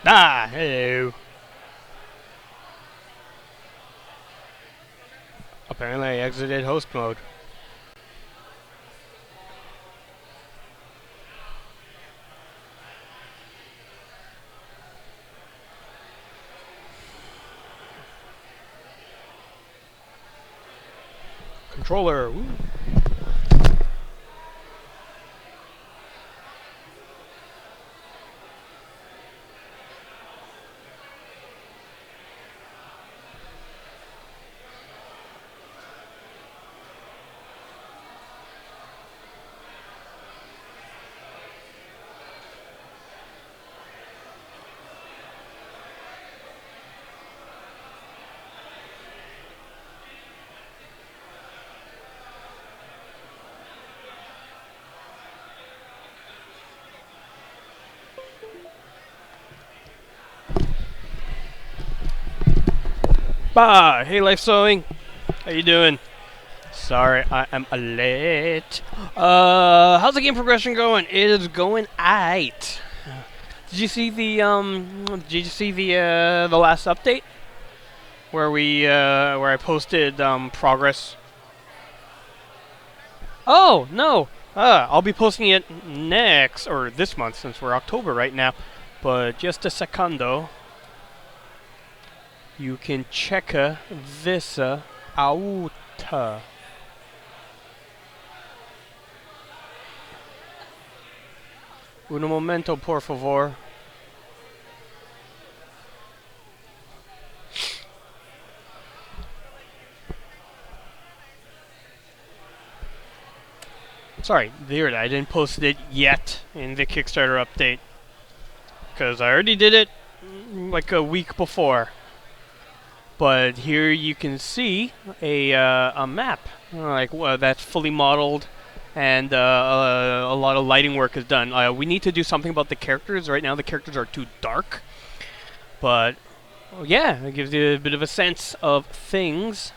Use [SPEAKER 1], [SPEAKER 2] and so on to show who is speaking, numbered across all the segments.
[SPEAKER 1] Ah, hello. Apparently I exited host mode. Controller. Woo. Bah, hey Life Sewing. How you doing? Sorry, I am late. How's the game progression going? It is going aight. Did you see the last update where I posted progress? Oh no. I'll be posting it next or this month since we're October right now. But just a secondo. You can check this out. Un momento, por favor. Sorry, there. I didn't post it yet in the Kickstarter update because I already did it like a week before. But here you can see a map like that's fully modeled, and a lot of lighting work is done. We need to do something about the characters. Right now, the characters are too dark. But yeah, it gives you a bit of a sense of things.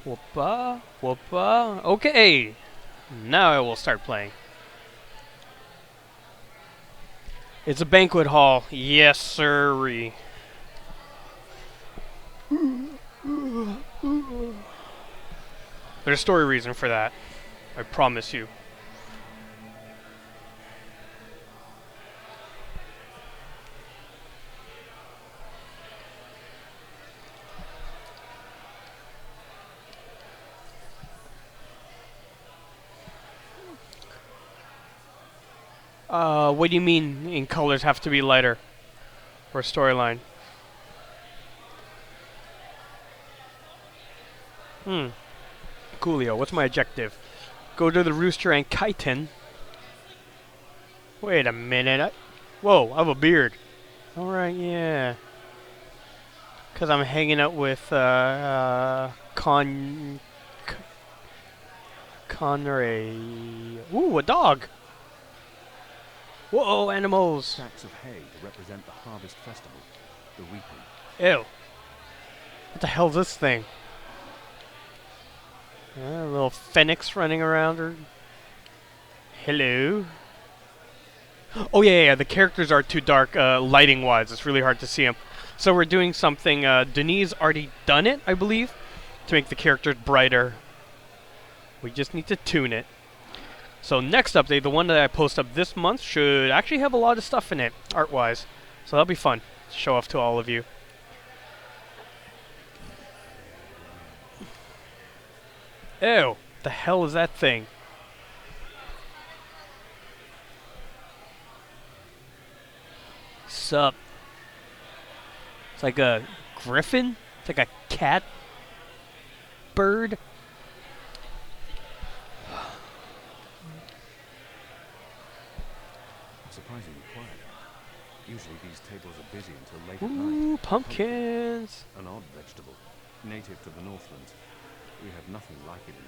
[SPEAKER 1] Whoopa, whoopa. Okay, now I will start playing. It's a banquet hall. Yes, sirree. There's a story reason for that. I promise you. What do you mean in colors have to be lighter? Or storyline? Hmm. Coolio, what's my objective? Go to the rooster and kiten. Wait a minute. Whoa, I have a beard. Alright, yeah. Because I'm hanging out with Conray. Ooh, a dog. Whoa, animals.
[SPEAKER 2] Stacks of hay to represent the harvest festival, the reaping.
[SPEAKER 1] Ew. What the hell's this thing? A little phoenix running around her. Hello. Oh yeah, the characters are too dark lighting-wise. It's really hard to see them. So we're doing something. Denise already done it, I believe, to make the characters brighter. We just need to tune it. So next update, the one that I post up this month, should actually have a lot of stuff in it, art-wise. So that'll be fun to show off to all of you. Ew, the hell is that thing? Sup? It's like a griffin? It's like a cat bird?
[SPEAKER 2] Surprisingly quiet. Usually these tables are busy until late at
[SPEAKER 1] Ooh,
[SPEAKER 2] night.
[SPEAKER 1] pumpkins.
[SPEAKER 2] An odd vegetable, native to the Northlands. We have nothing like it in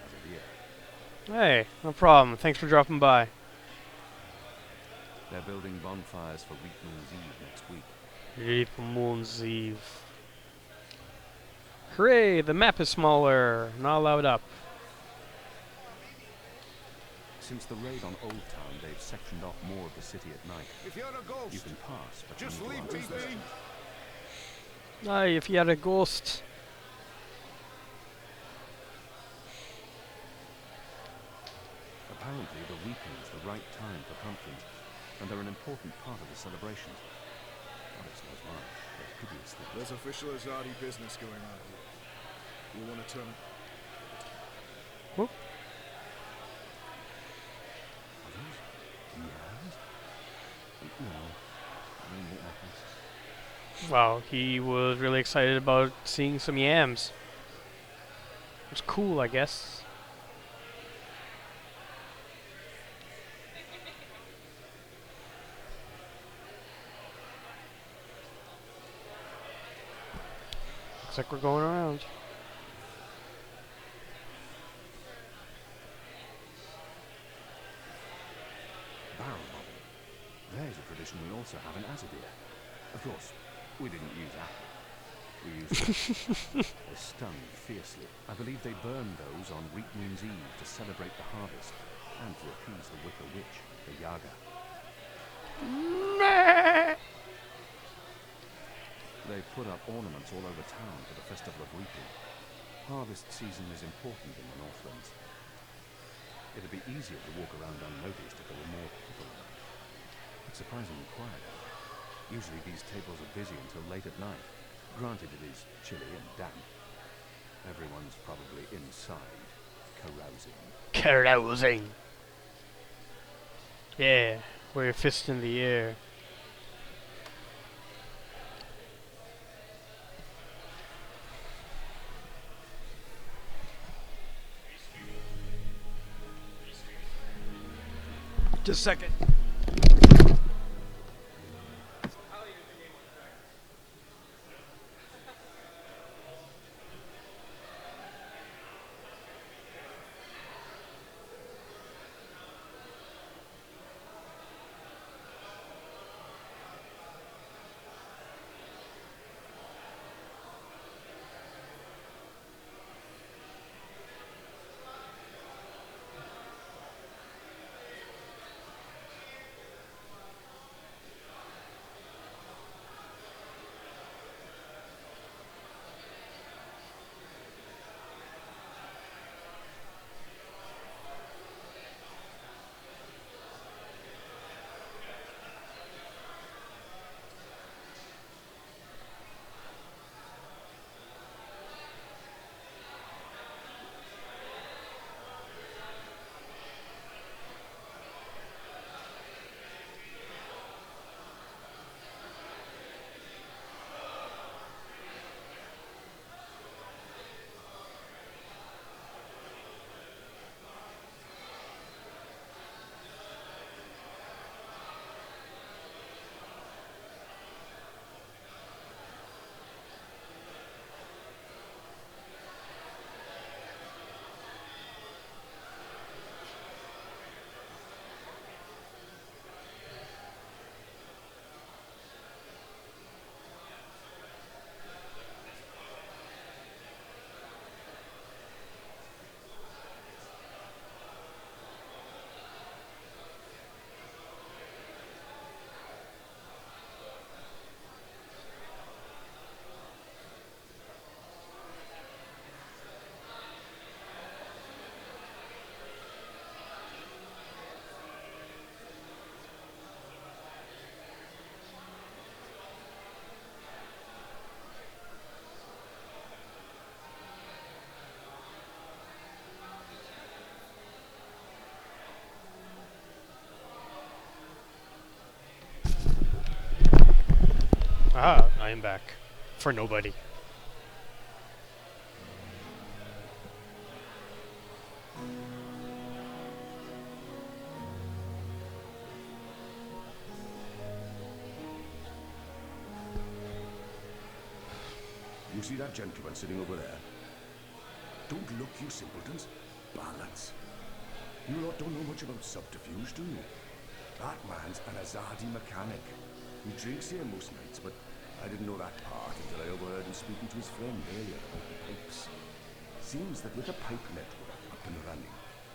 [SPEAKER 2] Azadir.
[SPEAKER 1] Hey, no problem. Thanks for dropping by.
[SPEAKER 2] They're building bonfires for Reap Moon's Eve next week.
[SPEAKER 1] Reap Moon's Eve. Hooray, the map is smaller. Not allowed up.
[SPEAKER 2] Since the raid on Old Town, they've sectioned off more of the city at night.
[SPEAKER 3] If you're a ghost,
[SPEAKER 2] You can pass, but
[SPEAKER 3] just
[SPEAKER 2] you need
[SPEAKER 3] leave
[SPEAKER 2] to
[SPEAKER 3] me
[SPEAKER 2] answer
[SPEAKER 3] be.
[SPEAKER 2] questions.
[SPEAKER 1] Aye, if you had a ghost.
[SPEAKER 2] Apparently, the weeping is the right time for pumpkins, and they're an important part of the celebrations. Goddess knows why. They're hideous things.
[SPEAKER 3] There's official Azadi business going on here. You want to turn it?
[SPEAKER 1] Whoop.
[SPEAKER 2] Are those yams? No. I mean, what happens?
[SPEAKER 1] Wow, he was really excited about seeing some yams. It's cool, I guess. Looks like we're going around.
[SPEAKER 2] Barrel bobbing. There's a tradition we also have in Azadir. Of course, we didn't use apple. We used They're stung fiercely. I believe they burn those on Wheat Moon's Eve to celebrate the harvest and to appease the Wicker Witch, the Yaga. They put up ornaments all over town for the Festival of Reaping. Harvest season is important in the Northlands. It'd be easier to walk around unnoticed if there were more people around. It's surprisingly quiet. Usually these tables are busy until late at night. Granted, it is chilly and damp. Everyone's probably inside, carousing.
[SPEAKER 1] Carousing. Yeah, we're fist in the air. Just a second. Ah, I am back. For nobody.
[SPEAKER 3] You see that gentleman sitting over there? Don't look, you simpletons. Balance. You lot don't know much about subterfuge, do you? That man's an Azadi mechanic. He drinks here most nights, but I didn't know that part until I overheard him speaking to his friend earlier about the pipes. Seems that with the pipe network up and running,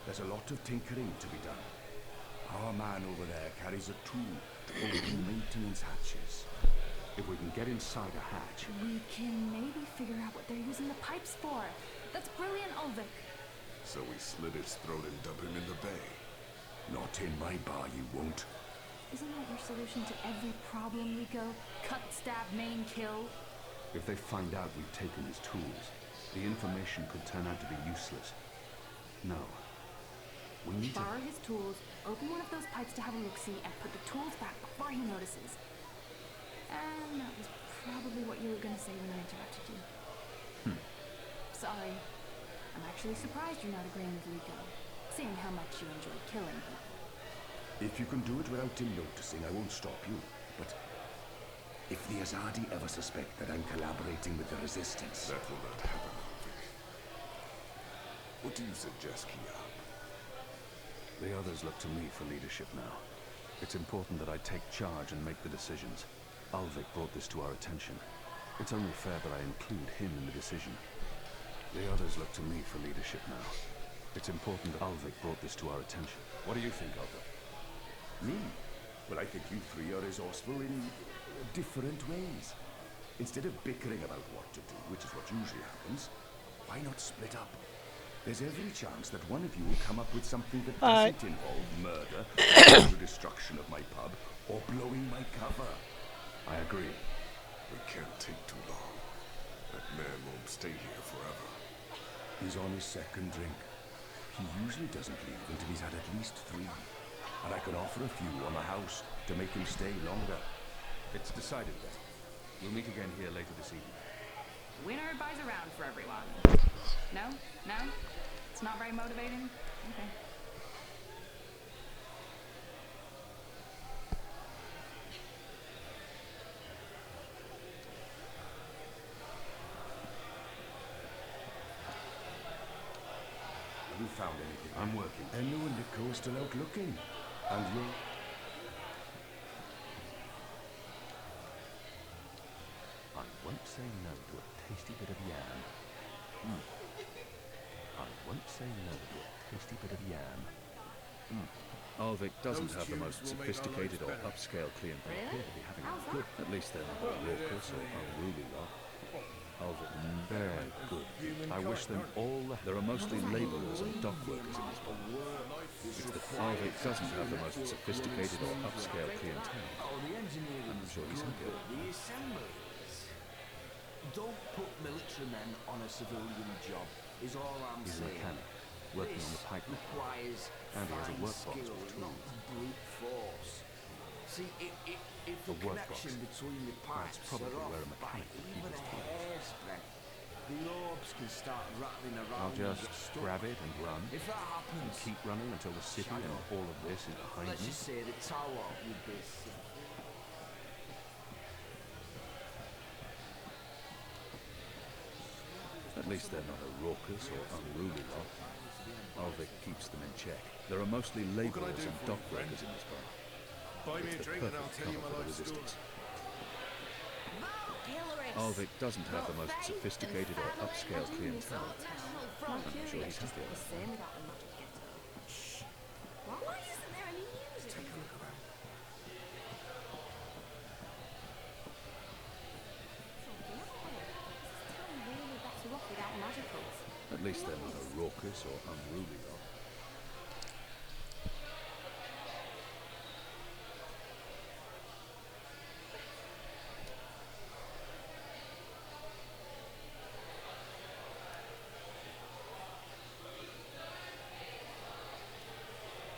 [SPEAKER 3] There's a lot of tinkering to be done. Our man over there carries a tool to open maintenance hatches.
[SPEAKER 2] If we can get inside a hatch...
[SPEAKER 4] We can maybe figure out what they're using the pipes for. That's brilliant, Ulvik.
[SPEAKER 5] So we slit his throat and dump him in the bay.
[SPEAKER 3] Not in my bar, you won't.
[SPEAKER 4] Isn't that your solution to every problem, Rico? Cut, stab, maim, kill?
[SPEAKER 2] If they find out we've taken his tools, the information could turn out to be useless. No. We need to...
[SPEAKER 4] Borrow his tools, open one of those pipes to have a look-see, and put the tools back before he notices. And that was probably what you were going to say when I interrupted you. Sorry. I'm actually surprised you're not agreeing with Rico, seeing how much you enjoy killing people.
[SPEAKER 3] If you can do it without him noticing, I won't stop you. But if the Azadi ever suspect that I'm collaborating with the Resistance...
[SPEAKER 5] That will not happen, Ulrich. What do you suggest, Kiab?
[SPEAKER 2] The others look to me for leadership now. It's important that I take charge and make the decisions. Ulvik brought this to our attention. It's only fair that I include him in the decision. The others look to me for leadership now. It's important that Ulvik brought this to our attention. What do you think, Ulvik?
[SPEAKER 3] Me? Well, I think you three are resourceful in different ways. Instead of bickering about what to do, which is what usually happens, why not split up? There's every chance that one of you will come up with something that doesn't involve murder, or the destruction of my pub, or blowing my cover.
[SPEAKER 2] I agree.
[SPEAKER 5] We can't take too long. That man won't stay here forever.
[SPEAKER 3] He's on his second drink. He usually doesn't leave until he's had at least 3. And I can offer a few on the house to make him stay longer.
[SPEAKER 2] It's decided then. We'll meet again here later this evening.
[SPEAKER 4] Winner buys around for everyone. No? No? It's not very motivating? Okay.
[SPEAKER 3] Have you found anything?
[SPEAKER 2] I'm working.
[SPEAKER 3] Enno and Nico are still out looking. And you?
[SPEAKER 2] I won't say no to a tasty bit of yam. I won't say no to a tasty bit of yam. Ulvik doesn't have the most sophisticated or upscale clientele. They appear to be having a good... At least they're not a raucous or unruly lot. Ulvik, very good. I wish them all... There are mostly labourers and dock workers in this bar. Ulvik doesn't have the most sophisticated or upscale clientele. I'm sure he's happy.
[SPEAKER 6] The assemblies. Don't put military men on a civilian job, is all I'm
[SPEAKER 2] He's a
[SPEAKER 6] saying.
[SPEAKER 2] mechanic, working on the pipe.
[SPEAKER 6] Requires
[SPEAKER 2] And he has a
[SPEAKER 6] fine
[SPEAKER 2] workbox with
[SPEAKER 6] skill,
[SPEAKER 2] tools.
[SPEAKER 6] not brute force. See, if the
[SPEAKER 2] workbox.
[SPEAKER 6] connection between the
[SPEAKER 2] That's
[SPEAKER 6] pipes
[SPEAKER 2] probably
[SPEAKER 6] are
[SPEAKER 2] where a
[SPEAKER 6] off by
[SPEAKER 2] mechanic would keep
[SPEAKER 6] even
[SPEAKER 2] his
[SPEAKER 6] a
[SPEAKER 2] tools.
[SPEAKER 6] hair's breadth, the orbs can start rattling around
[SPEAKER 2] I'll
[SPEAKER 6] and
[SPEAKER 2] just
[SPEAKER 6] get stuck.
[SPEAKER 2] grab it and run.
[SPEAKER 6] If that
[SPEAKER 2] And
[SPEAKER 6] happens,
[SPEAKER 2] keep running until the city and all of this is behind
[SPEAKER 6] let's
[SPEAKER 2] me.
[SPEAKER 6] just say the tower would be safe.
[SPEAKER 2] At least they're not a raucous or unruly lot. Ulvik keeps them in check. There are mostly labourers and dock workers in this bar.
[SPEAKER 5] Buy me a
[SPEAKER 2] It's the
[SPEAKER 5] drink and I'll
[SPEAKER 2] perfect
[SPEAKER 5] tell you
[SPEAKER 2] cover
[SPEAKER 5] my
[SPEAKER 2] for the
[SPEAKER 5] life story.
[SPEAKER 2] resistance. Ulvik doesn't have the most sophisticated or upscale clientele. I'm sure he's happy about that.
[SPEAKER 4] Why isn't there any music?
[SPEAKER 5] Take a look around.
[SPEAKER 2] At least they're not a raucous or unruly lot.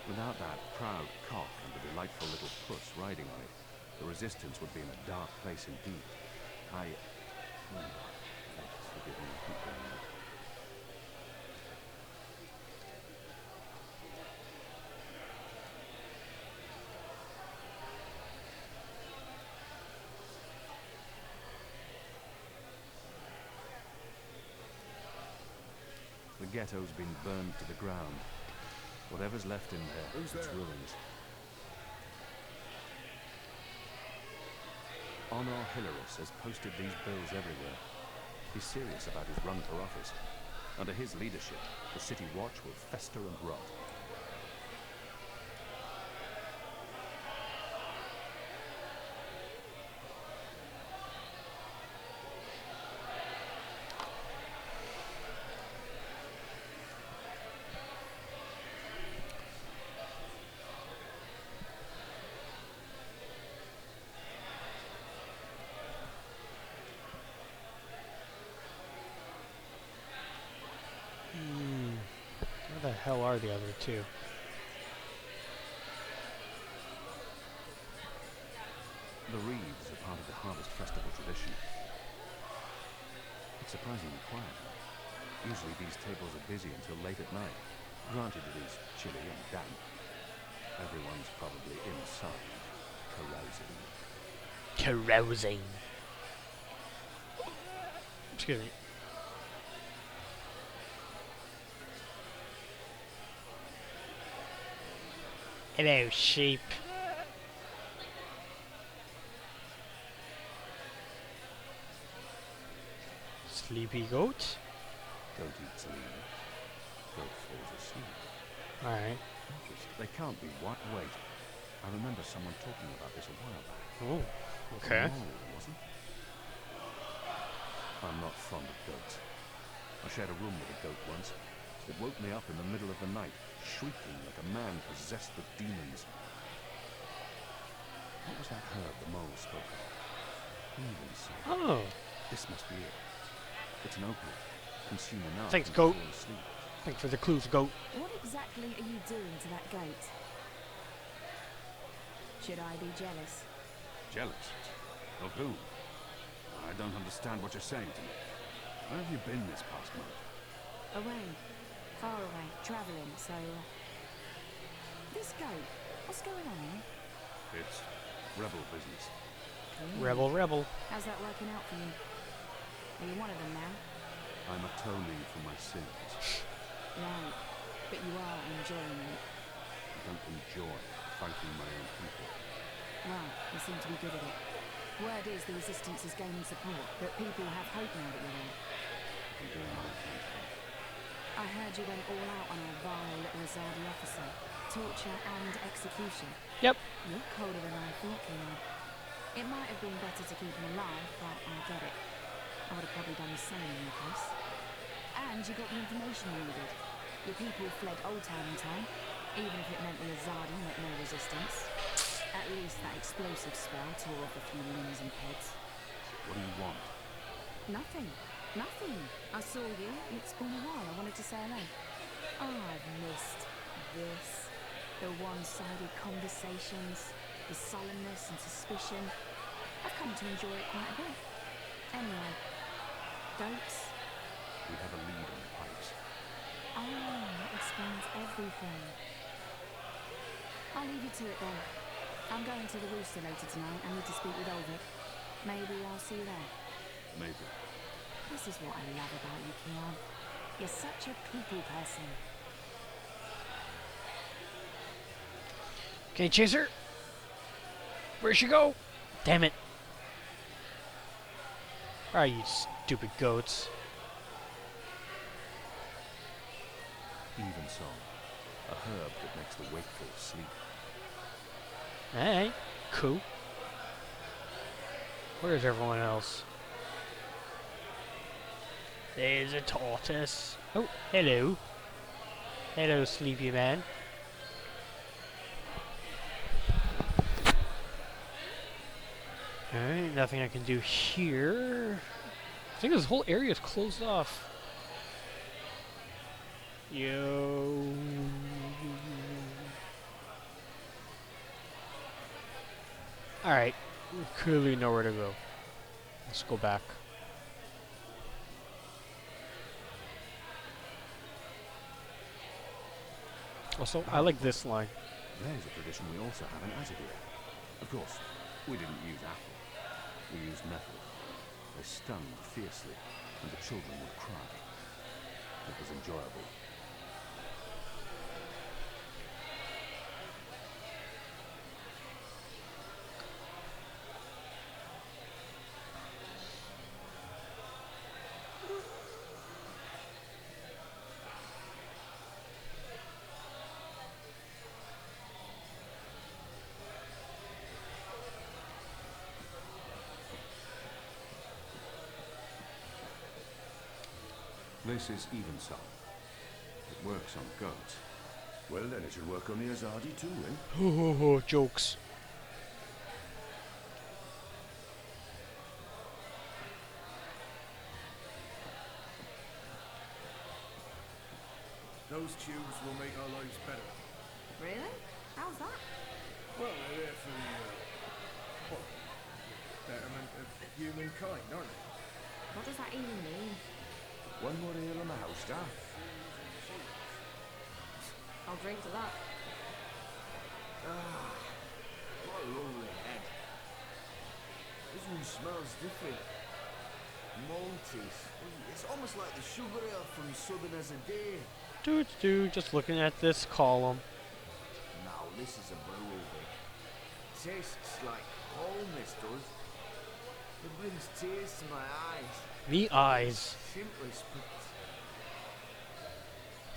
[SPEAKER 2] Without that proud cock and the delightful little puss riding on it, the resistance would be in a dark place indeed. Forgive me, keep going on. The ghetto's been burned to the ground. Whatever's left in there, it's ruins. Honor Hilaris has posted these bills everywhere. He's serious about his run for office. Under his leadership, the City Watch will fester and rot.
[SPEAKER 1] Where the hell are the other two?
[SPEAKER 2] The Reeves are part of the Harvest Festival tradition. It's surprisingly quiet. Usually these tables are busy until late at night. Granted, it is chilly and damp. Everyone's probably inside, carousing.
[SPEAKER 1] Carousing. Excuse me. Hello, sheep. Sleepy goat.
[SPEAKER 2] Goat eats lean. Goat falls asleep.
[SPEAKER 1] Alright.
[SPEAKER 2] They can't be what? Wait. I remember someone talking about this a while back.
[SPEAKER 1] Oh, okay.
[SPEAKER 2] A mole, wasn't it? I'm not fond of goats. I shared a room with a goat once. It woke me up in the middle of the night, shrieking like a man possessed with demons. What was that herb the mole spoke of? Even so.
[SPEAKER 1] Oh.
[SPEAKER 2] This must be it. It's an opiate. Consume enough.
[SPEAKER 1] Thanks,
[SPEAKER 2] and
[SPEAKER 1] goat.
[SPEAKER 2] fall asleep.
[SPEAKER 1] Thanks for the clues, goat.
[SPEAKER 4] What exactly are you doing to that goat? Should I be jealous?
[SPEAKER 2] Jealous? Of who? I don't understand what you're saying to me. Where have you been this past month?
[SPEAKER 4] Away. Far away. Travelling, so... This goat, what's going on here?
[SPEAKER 2] It's rebel business.
[SPEAKER 1] Rebel, rebel.
[SPEAKER 4] How's that working out for you? Are you one of them now?
[SPEAKER 2] I'm atoning for my sins.
[SPEAKER 4] Right. But you are enjoying it.
[SPEAKER 2] I don't enjoy fighting my own people.
[SPEAKER 4] Well, you seem to be good at it. Word is the resistance is gaining support, but people have hope now that you're there.
[SPEAKER 2] I'm doing my attempt.
[SPEAKER 4] I heard you went all out on a vile Rosadi officer. Torture and execution.
[SPEAKER 1] Yep.
[SPEAKER 4] You're colder than I thought, Keon. It might have been better to keep him alive, but I get it. I would have probably done the same in your case. And you got the information you needed. Your people fled Old Town in time, even if it meant the Azadi met no resistance. At least that explosive spell tore off a few limbs and heads.
[SPEAKER 2] What do you want?
[SPEAKER 4] Nothing. Nothing. I saw you. It's been a while. I wanted to say hello. Oh, I've missed this. The one-sided conversations, the sullenness and suspicion. I've come to enjoy it quite a bit. Anyway, goats?
[SPEAKER 2] We have a lead on the pipes.
[SPEAKER 4] Oh, that explains everything. I'll leave you to it then. I'm going to the Rooster later tonight. I need to speak with Ulrich. Maybe I'll see you there.
[SPEAKER 2] Maybe.
[SPEAKER 4] This is what I love about you, Keon. You're such a people person.
[SPEAKER 1] Okay, Chaser. Where'd she go? Damn it. Are you stupid goats?
[SPEAKER 2] Even so, a herb that makes the wakeful sleep.
[SPEAKER 1] Alright, cool. Where's everyone else? There's a tortoise. Oh, hello. Hello, sleepy man. Alright, nothing I can do here. I think this whole area is closed off. Yo. Alright, we clearly know where to go. Let's go back. Also, I like this line.
[SPEAKER 2] There's a tradition we also have in Azadir. Of course, we didn't use apple. We used methyl. They stung fiercely, and the children would cry. It was enjoyable. This is Evensong. It works on goats.
[SPEAKER 3] Well, then it should work on the Azadi too, eh?
[SPEAKER 1] Ho ho ho, jokes.
[SPEAKER 7] Those tubes will make our lives better.
[SPEAKER 4] Really? How's that?
[SPEAKER 7] Well, they're there for the betterment of humankind, aren't they?
[SPEAKER 4] What does that even mean?
[SPEAKER 3] One more ale on the house, staff.
[SPEAKER 4] I'll drink to that.
[SPEAKER 6] Ah, what a lovely head. This one smells different. Malty. It's almost like the sugar ale from Southern as a Day.
[SPEAKER 1] Dude, just looking at this column.
[SPEAKER 6] Now this is a brewery. Tastes like home, this does. It brings tears to my eyes.
[SPEAKER 1] The eyes.
[SPEAKER 6] Simply put.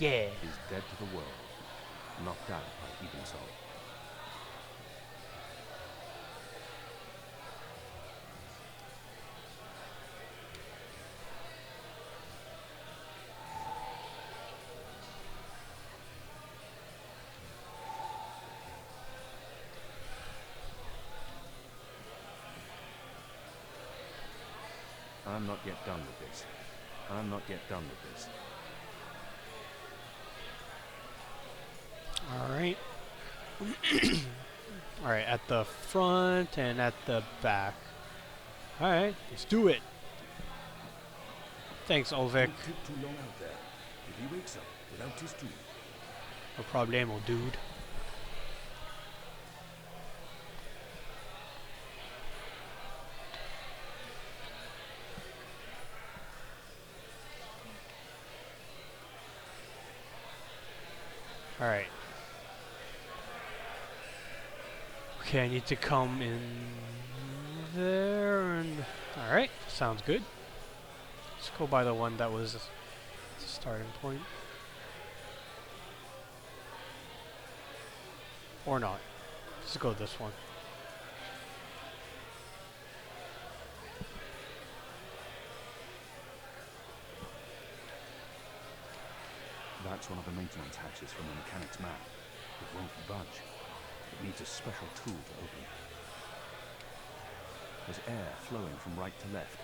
[SPEAKER 1] Yeah.
[SPEAKER 2] Is dead to the world, knocked out by Evensong. I'm not yet done with this. I'm not yet done with this.
[SPEAKER 1] Alright. Alright, at the front and at the back. Alright, let's do it. Thanks, Olvik.
[SPEAKER 3] Don't take too long out there. If he wakes up without his tool,
[SPEAKER 1] No problemo, dude. Alright. Okay, I need to come in there and... Alright, sounds good. Let's go by the one that was the starting point. Or not. Let's go this one.
[SPEAKER 2] That's one of the maintenance hatches from the mechanic's map. It won't budge. It needs a special tool to open it. There's air flowing from right to left,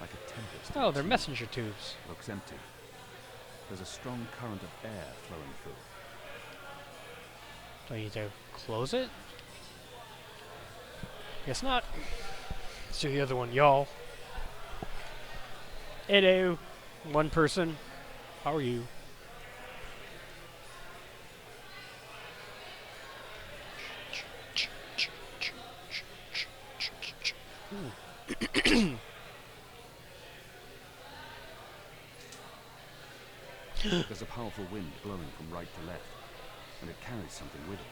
[SPEAKER 2] like a tempest.
[SPEAKER 1] Oh, they're messenger tubes.
[SPEAKER 2] Looks empty. There's a strong current of air flowing through.
[SPEAKER 1] Do I need to close it? Guess not. Let's do the other one, y'all. Hello, one person. How are you?
[SPEAKER 2] There's a powerful wind blowing from right to left, and it carries something with it.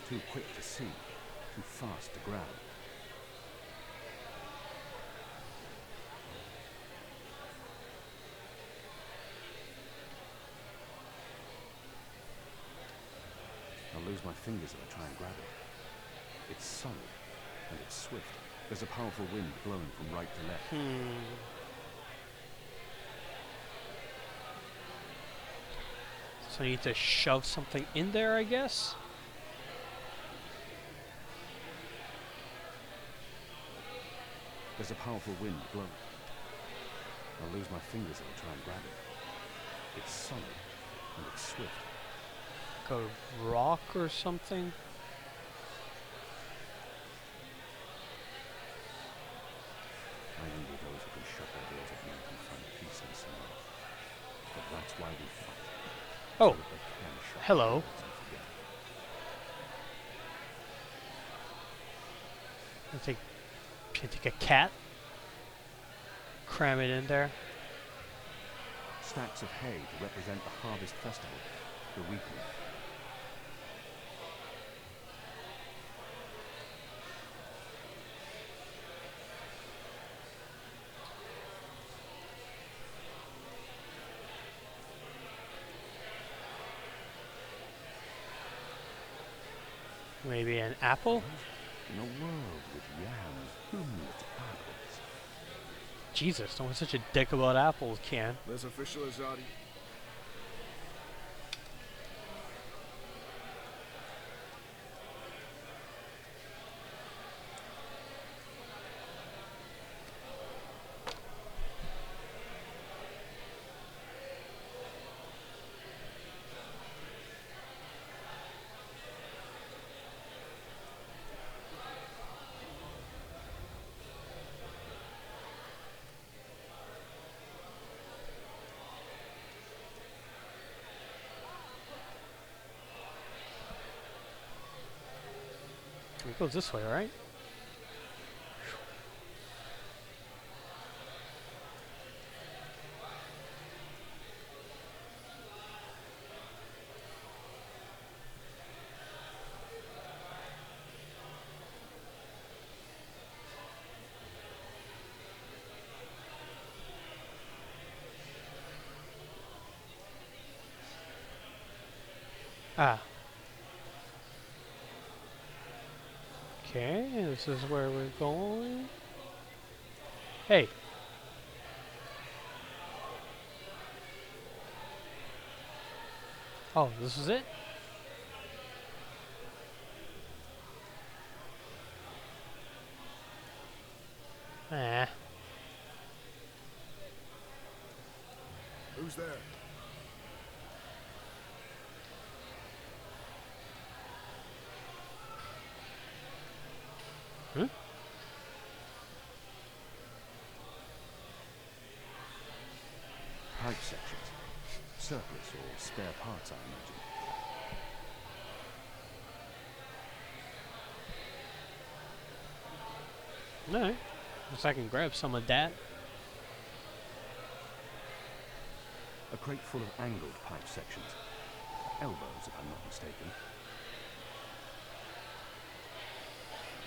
[SPEAKER 2] Too quick to see, too fast to grab. I'll lose my fingers if I try and grab it. It's solid, and it's swift. There's a powerful wind blowing from right to left.
[SPEAKER 1] So I need to shove something in there, I guess?
[SPEAKER 2] There's a powerful wind blowing. I'll lose my fingers if I try and grab it. It's solid, and it's swift.
[SPEAKER 1] Like a rock or something?
[SPEAKER 2] I envy those who can shut their doors at night and find peace and sorrow. But that's why we fight.
[SPEAKER 1] Oh,
[SPEAKER 2] So that they can shut
[SPEAKER 1] hello.
[SPEAKER 2] their doors and forget.
[SPEAKER 1] Can I take a cat? Cram it in there.
[SPEAKER 2] Stacks of hay to represent the harvest festival, the weekly.
[SPEAKER 1] Maybe an apple?
[SPEAKER 2] In a world with yams, who needs apples?
[SPEAKER 1] Jesus, don't be such a dick about apples, Ken.
[SPEAKER 7] That's official, Azadi.
[SPEAKER 1] It goes this way, right? Ah. Okay, this is where we're going. Hey. Oh, this is it? Ah.
[SPEAKER 7] Who's there?
[SPEAKER 1] Hmm?
[SPEAKER 2] Pipe sections. Surplus or spare parts, I imagine.
[SPEAKER 1] Alright. Guess I can grab some of that.
[SPEAKER 2] A crate full of angled pipe sections. Elbows, if I'm not mistaken.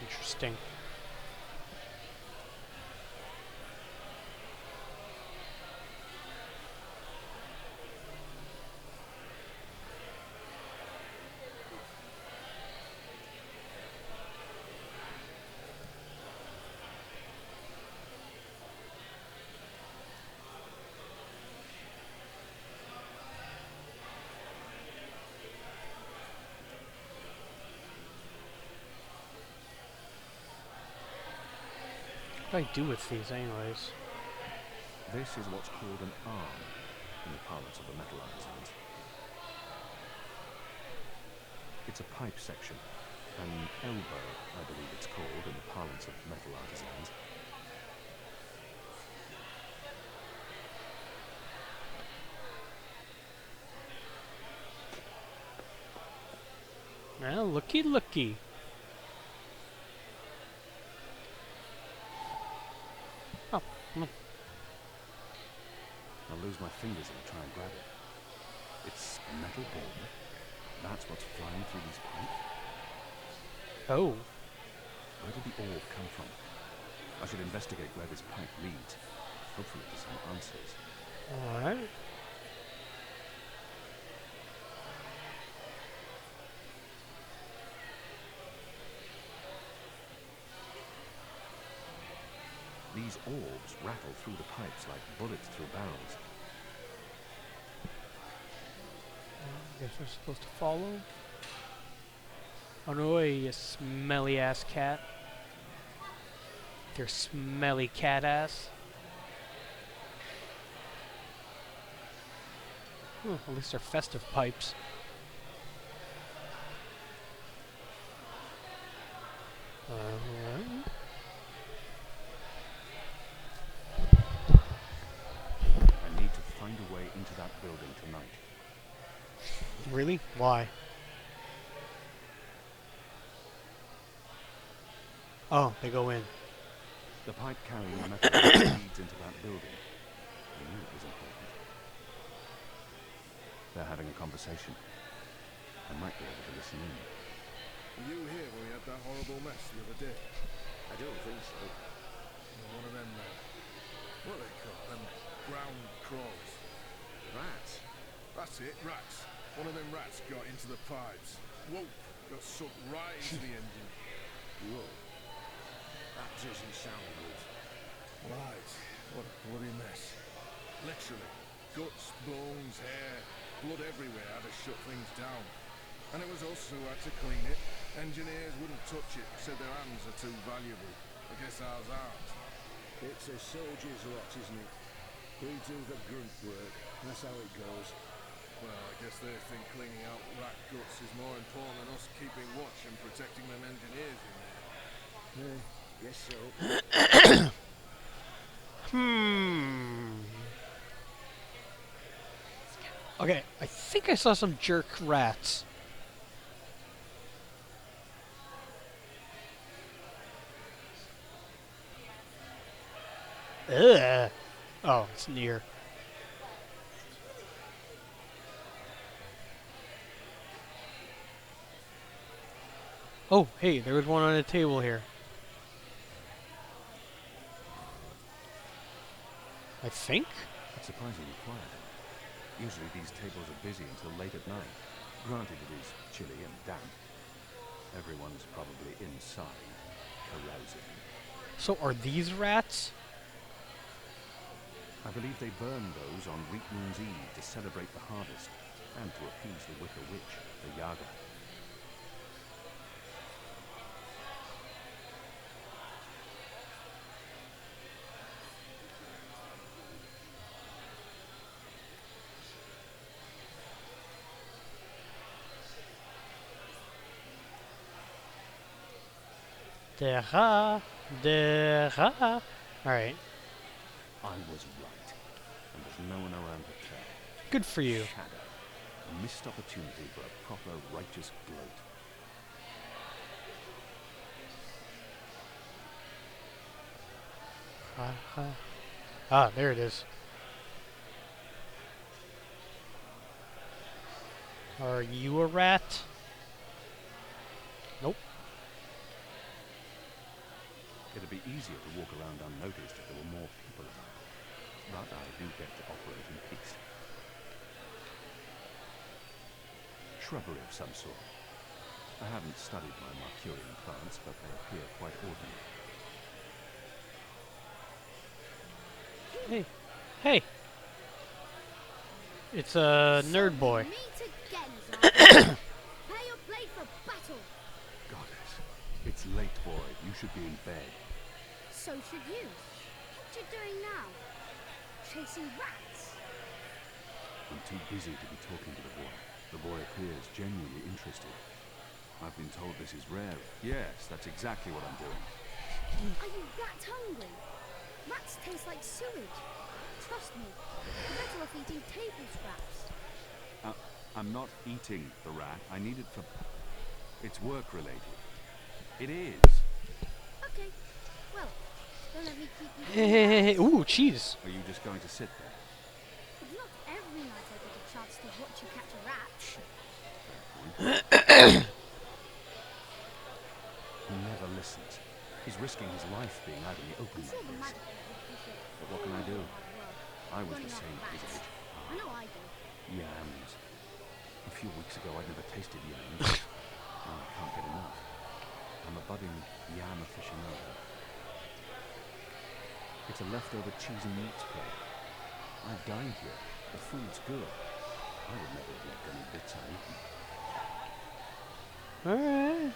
[SPEAKER 1] Interesting. What do I do with these, anyways?
[SPEAKER 2] This is what's called an arm in the parlance of the metal artisans. It's a pipe section. An elbow, I believe it's called in the parlance of metal artisans.
[SPEAKER 1] Well, looky, looky. Oh,
[SPEAKER 2] I'll lose my fingers if I try and grab it. It's a metal ball. That's what's flying through these pipes.
[SPEAKER 1] oh.
[SPEAKER 2] Where did the orb come from? I should investigate where this pipe leads. Hopefully to some answers.
[SPEAKER 1] Alright.
[SPEAKER 2] These orbs rattle through the pipes like bullets through barrels.
[SPEAKER 1] I guess we're supposed to follow. Oh no way, you smelly ass cat. Your smelly cat ass. At least they're festive pipes. Alright.
[SPEAKER 2] I need to find a way into that building tonight.
[SPEAKER 1] Really? Why? Oh, they go in.
[SPEAKER 2] The pipe carrying the metal leads into that building. I knew it was important. They're having a conversation. I might be able to listen in.
[SPEAKER 7] Were you here when we had that horrible mess the other day?
[SPEAKER 6] I don't think so.
[SPEAKER 7] One of them, what are they called? Them ground crawlers.
[SPEAKER 6] Rats?
[SPEAKER 7] That's it, rats. One of them rats got into the pipes. Whoa! Got sucked right into the engine.
[SPEAKER 6] Whoa. That doesn't sound good.
[SPEAKER 7] Right. What a bloody mess. Literally. Guts, bones, hair, blood everywhere had to shut things down. And it was us who had to clean it. Engineers wouldn't touch it, said their hands are too valuable. I guess ours aren't.
[SPEAKER 3] It's a soldier's lot, isn't it? We do the grunt work. That's how it goes.
[SPEAKER 7] Well, I guess they think cleaning out rat guts is more important than us keeping watch and protecting them engineers in there.
[SPEAKER 3] Guess so.
[SPEAKER 1] Okay, I think I saw some jerk rats. Ugh. Oh, it's near. Oh, hey, there was one on the table here. I think?
[SPEAKER 2] It's surprisingly quiet. Usually these tables are busy until late at night. Granted, it is chilly and damp. Everyone's probably inside, carousing.
[SPEAKER 1] So are these rats?
[SPEAKER 2] I believe they burn those on Wheat Moon's Eve to celebrate the harvest and to appease the Wicker Witch, the Yaga.
[SPEAKER 1] Alright,
[SPEAKER 2] I was right, and there's no one around to tell.
[SPEAKER 1] good for you.
[SPEAKER 2] Shadow. A missed opportunity for a proper righteous gloat.
[SPEAKER 1] Ah, there it is. Are you a rat? Nope.
[SPEAKER 2] It'd be easier to walk around unnoticed if there were more people about. But I do get to operate in peace. Shrubbery of some sort. I haven't studied my Mercurian plants, but they appear quite ordinary.
[SPEAKER 1] Hey. Hey. It's a nerd boy.
[SPEAKER 8] Meet again, Zarya. Prepare your blade for battle.
[SPEAKER 2] Goddess, it's late, boy. You should be in bed.
[SPEAKER 8] So should you. What you doing now? Chasing rats?
[SPEAKER 2] I'm too busy to be talking to the boy. The boy appears genuinely interested. I've been told this is rare. Yes, that's exactly what I'm doing.
[SPEAKER 8] Are you rat hungry? Rats taste like sewage. Trust me, you're better off eating table scraps.
[SPEAKER 2] I'm not eating the rat. I need it for... It's work-related. It is.
[SPEAKER 8] Okay, well, don't let me keep you
[SPEAKER 1] Hey,
[SPEAKER 8] from rats.
[SPEAKER 1] ooh, cheese.
[SPEAKER 2] Are you just going to sit there?
[SPEAKER 8] It's not every night I get a chance to watch you catch a rat.
[SPEAKER 2] He never listens. He's risking his life being out in the open
[SPEAKER 8] I'm
[SPEAKER 2] like
[SPEAKER 8] sure the
[SPEAKER 2] this.
[SPEAKER 8] magic will appreciate
[SPEAKER 2] But what can I do? I was
[SPEAKER 8] Growing
[SPEAKER 2] the
[SPEAKER 8] up
[SPEAKER 2] same at his
[SPEAKER 8] rats.
[SPEAKER 2] age.
[SPEAKER 8] I know I do.
[SPEAKER 2] Yams. A few weeks ago, I'd never tasted yams. Now I can't get enough. I'm a budding yam aficionado. It's a leftover cheese and meats plate. I dined here. The food's good. I would never have left any bits uneaten.
[SPEAKER 1] Alright.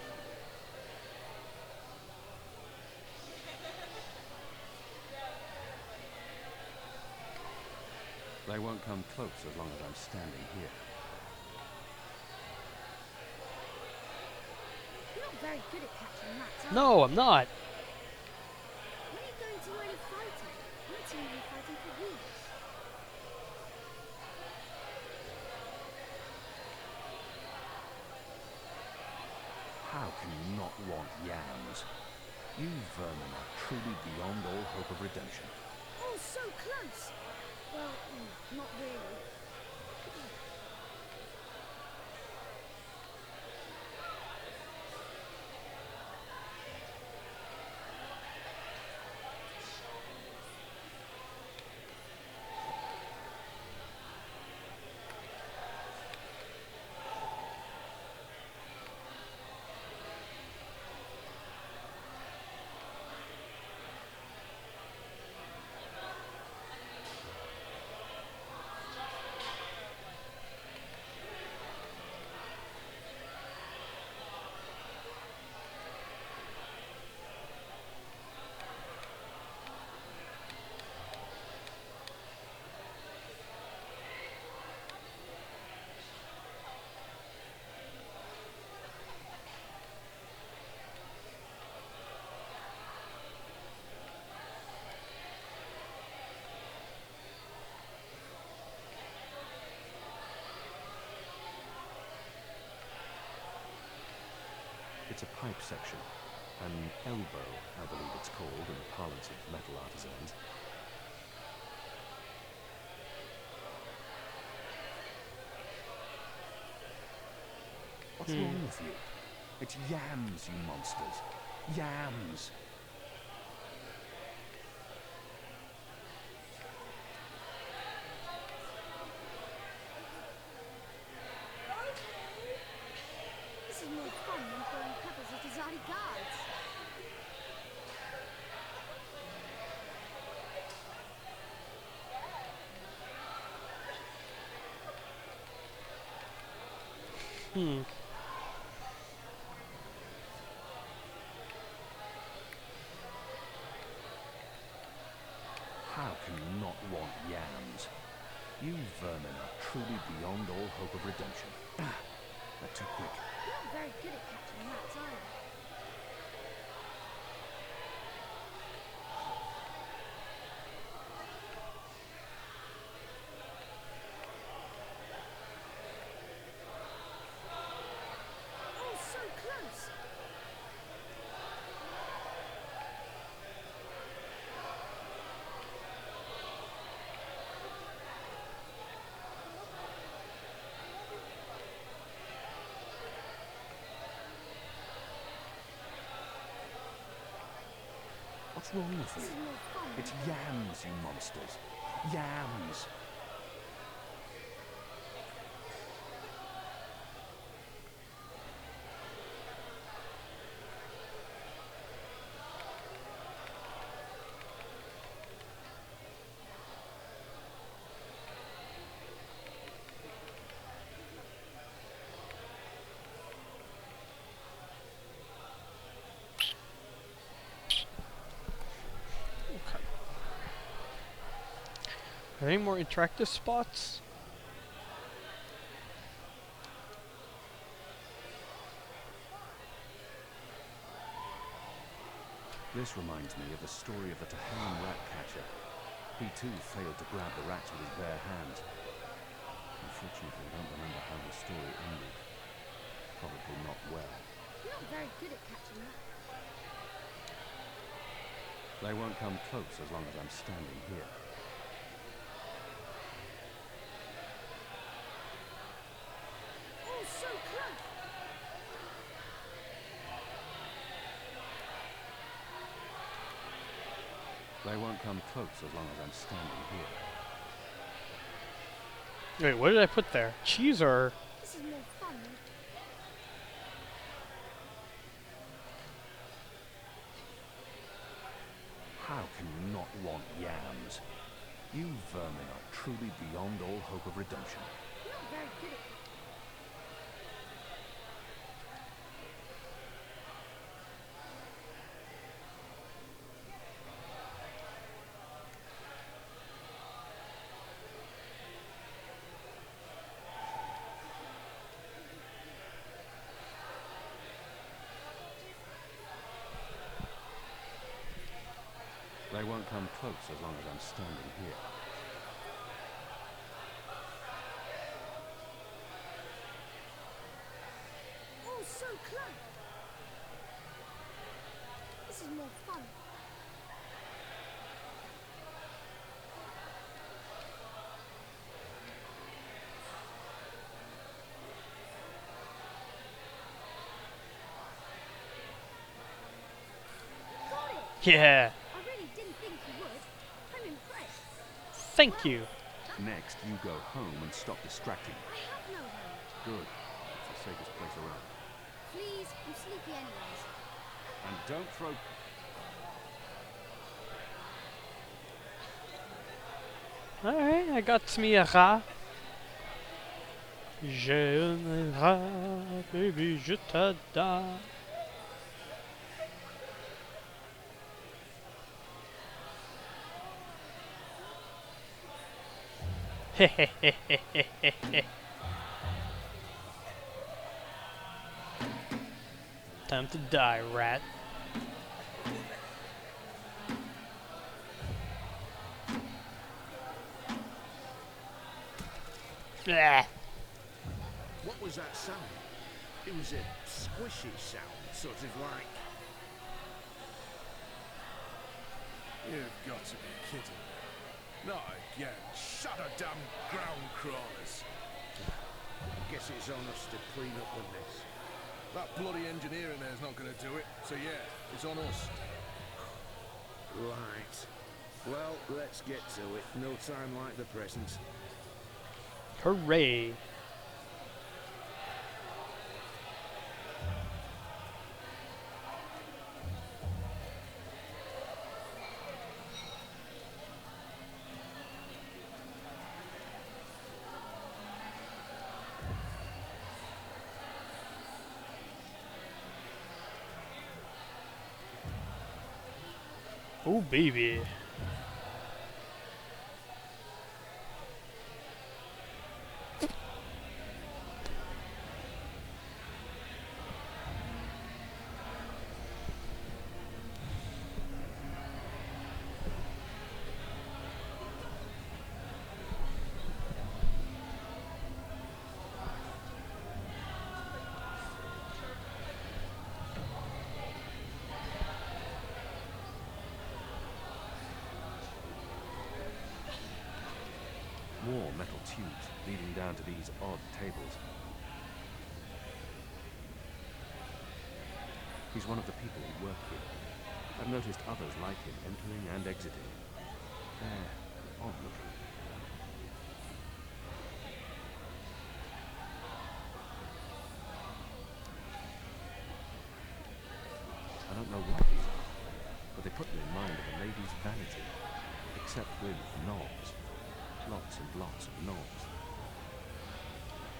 [SPEAKER 2] They won't come close as long as I'm standing here.
[SPEAKER 8] You're not very good at catching rats, are you?
[SPEAKER 1] No, I'm not.
[SPEAKER 8] When are you going to do any fighting? I haven't seen you fighting for weeks.
[SPEAKER 2] How can you not want yams? You vermin are truly beyond all hope of redemption.
[SPEAKER 8] Oh, so close! Well, not really.
[SPEAKER 2] It's a pipe section. An elbow, I believe it's called in the parlance of metal artisans. What's wrong with you? It's yams, you monsters. Yams.
[SPEAKER 8] This is more fun than throwing pebbles at Azadi guards.
[SPEAKER 2] How can you not want yams? You vermin are truly beyond all hope of redemption. Ah, they're too quick.
[SPEAKER 8] You're not very good at catching rats either. Oh, so close!
[SPEAKER 2] What's wrong with
[SPEAKER 8] This
[SPEAKER 2] you?
[SPEAKER 8] is more fun.
[SPEAKER 2] It's yams, you monsters. Yams.
[SPEAKER 1] Are there any more interactive spots?
[SPEAKER 2] This reminds me of the story of the Tahan rat catcher. He too failed to grab the rats with his bare hands. Unfortunately, I don't remember how the story ended. Probably not well.
[SPEAKER 8] You're not very good at catching rats.
[SPEAKER 2] They won't come close as long as I'm standing here.
[SPEAKER 8] Oh, so close!
[SPEAKER 2] They won't come close as long as I'm standing here.
[SPEAKER 1] Wait, what did I put there? Cheese or...
[SPEAKER 8] This is more fun than...
[SPEAKER 2] How can you not want yams? You vermin are truly beyond all hope of redemption.
[SPEAKER 8] You're not very good at...
[SPEAKER 2] They won't come close as long as I'm standing here.
[SPEAKER 8] Oh, so close! This is more fun. Got it!
[SPEAKER 1] Yeah,
[SPEAKER 8] I really didn't think you would. I'm impressed.
[SPEAKER 1] thank you.
[SPEAKER 2] Next, you go home and stop distracting me.
[SPEAKER 8] I have no home.
[SPEAKER 2] Good. It's the safest place around.
[SPEAKER 8] Please, I'm sleepy anyways.
[SPEAKER 2] And don't throw...
[SPEAKER 1] Alright, I got me a rat. J'ai un rat, baby, je t'adore. Time to die, rat. Ah.
[SPEAKER 6] What was that sound? It was a squishy sound, sort of like...
[SPEAKER 7] You've got to be kidding. Not again. Shut a damn ground crawlers.
[SPEAKER 6] Guess it's on us to clean up the mess.
[SPEAKER 7] That bloody engineer in there's not going to do it. So yeah, it's on us.
[SPEAKER 6] Right. Well, let's get to it. No time like the present.
[SPEAKER 1] Hooray. Oh, baby.
[SPEAKER 2] More metal tubes leading down to these odd tables. He's one of the people who work here. I've noticed others like him entering and exiting. They're odd looking. I don't know what these are, but they put me in mind of a lady's vanity, except with knobs. Lots and lots of knobs.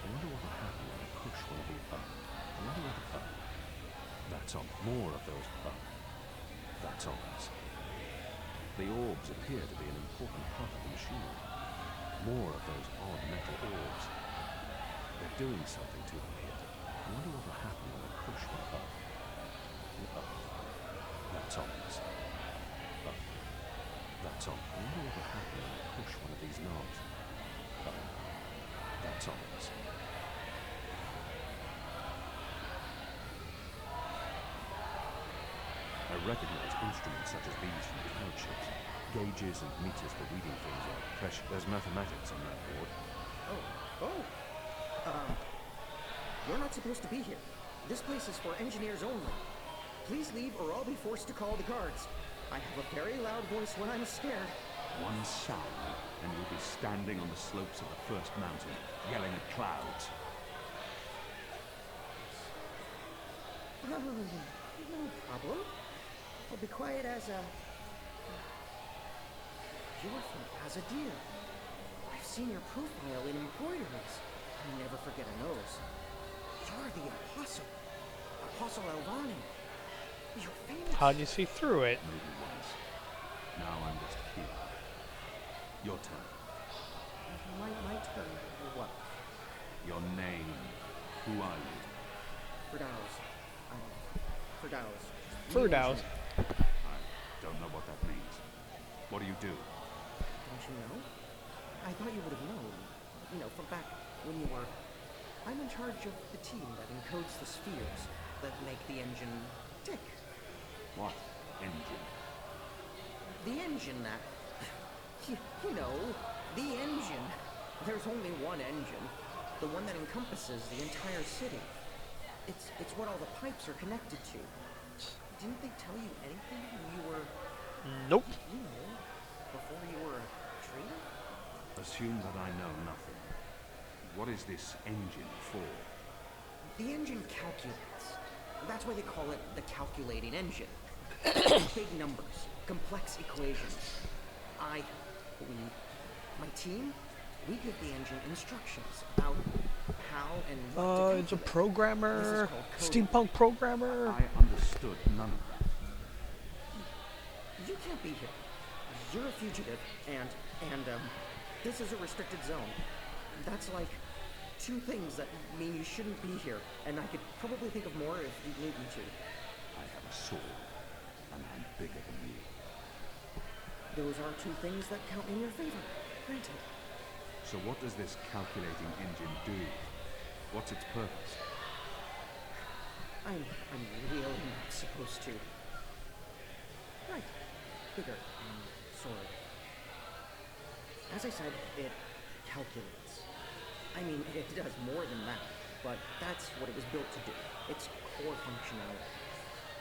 [SPEAKER 2] I wonder what will happen when I push one of these up. I wonder what up. That's on. More of those up. That's on. The orbs appear to be an important part of the machine. More of those odd metal orbs. They're doing something to them here. I wonder what will happen when I push one up. Up. That's on. Up. That's on. I wonder what will happen when I push one of these knobs. Up. That's on. I recognize instruments such as these from cloud ships. Gauges and meters for reading things like pressure. There's mathematics on that board.
[SPEAKER 9] You're not supposed to be here. This place is for engineers only. Please leave or I'll be forced to call the guards. I have a very loud voice when I'm scared.
[SPEAKER 2] One sound, and you'll be standing on the slopes of the first mountain, yelling at clouds.
[SPEAKER 9] No problem. I'll be quiet as a... You're from Azadir. I've seen your profile in embroideries. I never forget a nose. You're the Apostle. Apostle Elvani. You're famous.
[SPEAKER 1] How'd you see through it?
[SPEAKER 2] Maybe once. Now I'm just here. Your turn.
[SPEAKER 9] My turn. What?
[SPEAKER 2] Your name. Who are you?
[SPEAKER 9] Firdaus. Firdaus.
[SPEAKER 1] Firdaus.
[SPEAKER 2] I don't know what that means. What do you do?
[SPEAKER 9] Don't you know? I thought you would have known. You know, from back when you were... I'm in charge of the team that encodes the spheres that make the engine tick.
[SPEAKER 2] What engine?
[SPEAKER 9] The engine that... You know, the engine. There's only one engine. The one that encompasses the entire city. It's what all the pipes are connected to. Didn't they tell you anything when you were...
[SPEAKER 1] Nope.
[SPEAKER 9] You know, before you were a trader?
[SPEAKER 2] Assume that I know nothing. What is this engine for?
[SPEAKER 9] The engine calculates. That's why they call it the calculating engine. Big numbers, complex equations. My team, we give the engine instructions about how and what to
[SPEAKER 1] It's a
[SPEAKER 9] calculate.
[SPEAKER 1] programmer,
[SPEAKER 9] This is called coding.
[SPEAKER 1] steampunk programmer.
[SPEAKER 2] I understood none of that.
[SPEAKER 9] You can't be here. You're a fugitive, and this is a restricted zone. That's like two things that mean you shouldn't be here, and I could probably think of more if you need me to.
[SPEAKER 2] I have a sword, and I'm bigger than you.
[SPEAKER 9] Those are two things that count in your favor. Granted.
[SPEAKER 2] So what does this calculating engine do? What's its purpose?
[SPEAKER 9] I'm really not supposed to. Right. Bigger. Sword. As I said, it calculates. I mean, it does more than that, but that's what it was built to do. Its core functionality.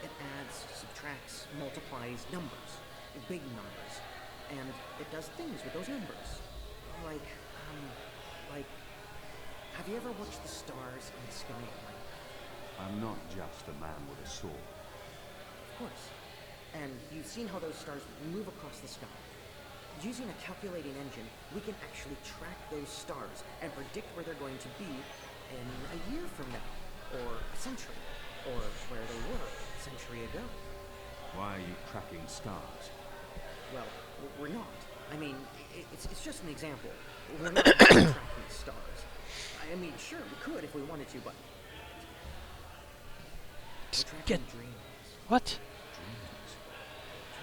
[SPEAKER 9] It adds, subtracts, multiplies numbers. Big numbers. And it does things with those numbers. Like, have you ever watched the stars in the sky at night?
[SPEAKER 2] I'm not just a man with a sword.
[SPEAKER 9] Of course. And you've seen how those stars move across the sky. Using a calculating engine, we can actually track those stars and predict where they're going to be in a year from now, or a century, or where they were a century ago.
[SPEAKER 2] Why are you tracking stars?
[SPEAKER 9] Well, we're not. I mean, it's just an example. We're not tracking stars. I mean, sure, we could if we wanted to, but we're tracking dreams.
[SPEAKER 1] What?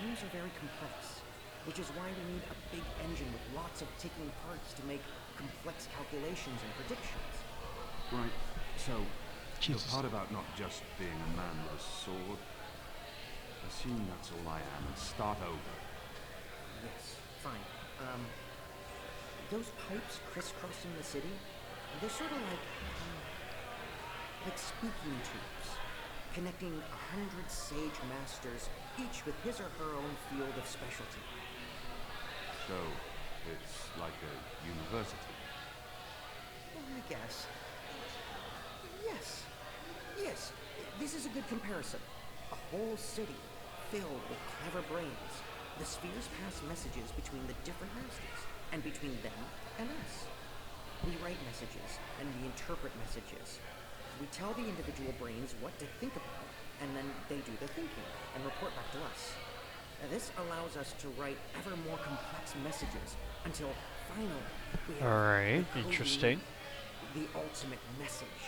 [SPEAKER 9] Dreams are very complex, which is why we need a big engine with lots of ticking parts to make complex calculations and predictions.
[SPEAKER 2] Right, so
[SPEAKER 1] Jesus.
[SPEAKER 2] the part about not just being a man with a sword, assume that's all I am and start over.
[SPEAKER 9] Yes, fine. Those pipes crisscrossing the city, they're sort of like speaking tubes, connecting 100 sage masters, each with his or her own field of specialty.
[SPEAKER 2] So, it's like a university.
[SPEAKER 9] Well, I guess. Yes. Yes, this is a good comparison. A whole city filled with clever brains. The spheres pass messages between the different masters, and between them and us. We write messages, and we interpret messages. We tell the individual brains what to think about, and then they do the thinking, and report back to us. This allows us to write ever more complex messages, until finally we have
[SPEAKER 1] Alright,
[SPEAKER 9] the code
[SPEAKER 1] interesting.
[SPEAKER 9] name, the ultimate message.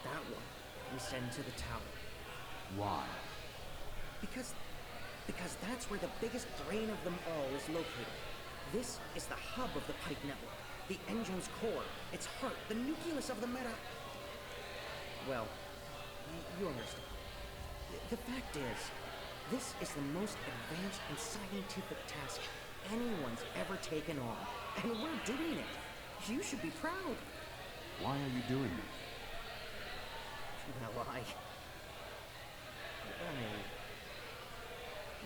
[SPEAKER 9] That one we send to the tower.
[SPEAKER 2] Why?
[SPEAKER 9] Because that's where the biggest brain of them all is located. This is the hub of the pipe network, the engine's core, its heart, the nucleus of the meta... Well, you understand. The fact is, this is the most advanced and scientific task anyone's ever taken on, and we're doing it. You should be proud.
[SPEAKER 2] Why are you doing it?
[SPEAKER 9] Well, I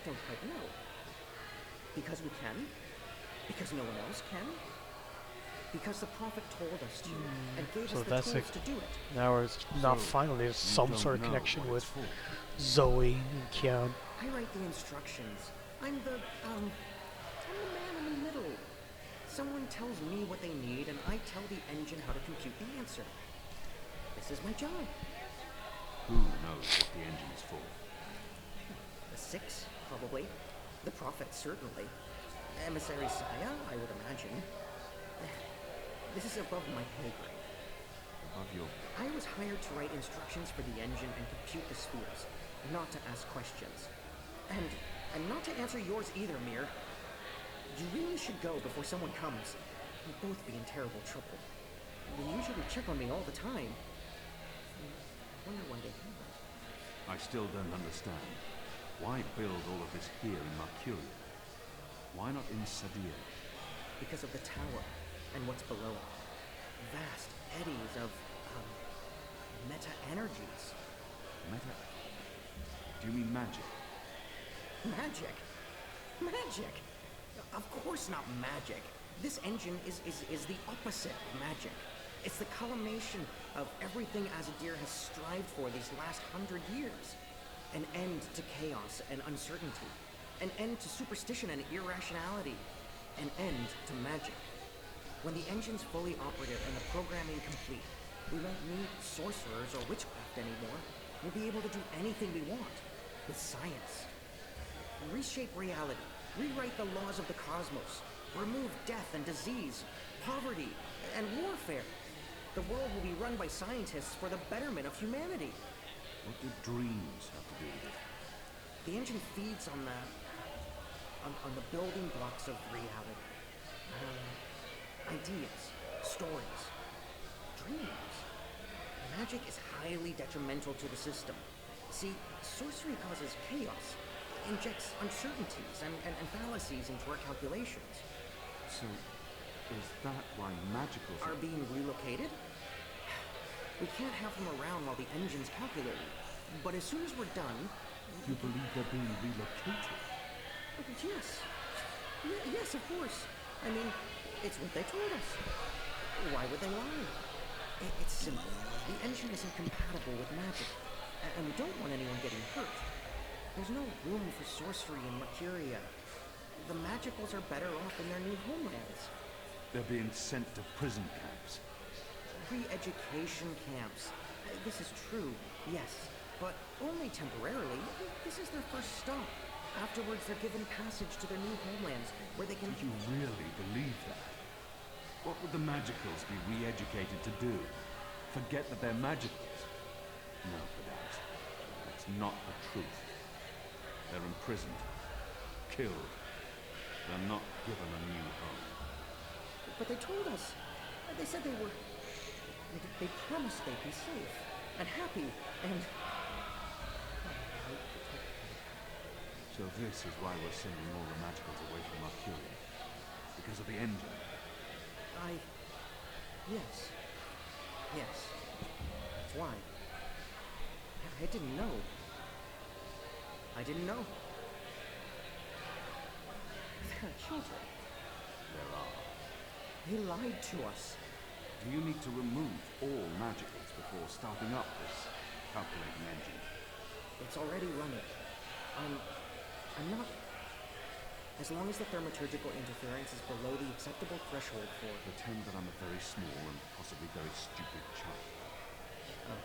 [SPEAKER 9] don't quite know. Because we can? Because no one else can? Because the Prophet told us to, and gave
[SPEAKER 1] So
[SPEAKER 9] us the
[SPEAKER 1] that's
[SPEAKER 9] tools to do it.
[SPEAKER 1] Now it's not
[SPEAKER 2] So,
[SPEAKER 1] finally there's
[SPEAKER 2] you
[SPEAKER 1] some
[SPEAKER 2] don't
[SPEAKER 1] sort of
[SPEAKER 2] know
[SPEAKER 1] connection
[SPEAKER 2] what
[SPEAKER 1] with
[SPEAKER 2] it's for.
[SPEAKER 1] Zoe and Kian.
[SPEAKER 9] I write the instructions. I'm the man in the middle. Someone tells me what they need, and I tell the engine how to compute the answer. This is my job.
[SPEAKER 2] Who knows what the engine is for?
[SPEAKER 9] The Six, probably. The Prophet, certainly. Emissary Saya, I would imagine. This is above my pay grade.
[SPEAKER 2] Above your...
[SPEAKER 9] I was hired to write instructions for the engine and compute the spheres, not to ask questions. And not to answer yours either, Mir. You really should go before someone comes. We'll both be in terrible trouble. They usually check on me all the time. I wonder why they haven't.
[SPEAKER 2] I still don't understand. Why build all of this here in Mercuria? Why not in Sadir?
[SPEAKER 9] Because of the tower and what's below it. Vast eddies of, meta-energies.
[SPEAKER 2] Meta... Do you mean magic?
[SPEAKER 9] Magic? Magic? Of course not magic. This engine is the opposite of magic. It's the culmination of everything Azadir has strived for these last 100 years. An end to chaos and uncertainty. An end to superstition and irrationality. An end to magic. When the engine's fully operative and the programming complete, we won't need sorcerers or witchcraft anymore. We'll be able to do anything we want. With science. Reshape reality. Rewrite the laws of the cosmos. Remove death and disease, poverty, and warfare. The world will be run by scientists for the betterment of humanity.
[SPEAKER 2] What do dreams have to do with it?
[SPEAKER 9] The engine feeds on the building blocks of reality. Ideas, stories, dreams, magic is highly detrimental to the system. See, sorcery causes chaos, injects uncertainties and fallacies into our calculations.
[SPEAKER 2] So, is that why magicals
[SPEAKER 9] Are being relocated? We can't have them around while the engine's calculating. But as soon as we're done...
[SPEAKER 2] You believe they're being relocated?
[SPEAKER 9] Yes. Yes, of course. I mean, it's what they told us. Why would they lie? It's simple. The engine isn't compatible with magic, and we don't want anyone getting hurt. There's no room for sorcery in Mercuria. The magicals are better off in their new homelands.
[SPEAKER 2] They're being sent to prison camps.
[SPEAKER 9] Re-education camps. This is true, yes, but only temporarily. This is their first stop. Afterwards, they're given passage to their new homelands, where they can...
[SPEAKER 2] Do you really believe that? What would the magicals be re-educated to do? Forget that they're magicals? No, Fidesz. That's not the truth. They're imprisoned. Killed. They're not given a new home.
[SPEAKER 9] But they told us. They said they were... They promised they'd be safe and happy and...
[SPEAKER 2] So this is why we're sending all the magicals away from Mercuria? Because of the engine?
[SPEAKER 9] Yes. Yes. That's why. I didn't know. I didn't know. There are children.
[SPEAKER 2] There are.
[SPEAKER 9] They lied to us.
[SPEAKER 2] Do you need to remove all magicals before starting up this calculating engine?
[SPEAKER 9] It's already running. I'm not... As long as the thaumaturgical interference is below the acceptable threshold for...
[SPEAKER 2] Pretend that I'm a very small and possibly very stupid child.
[SPEAKER 9] Oh.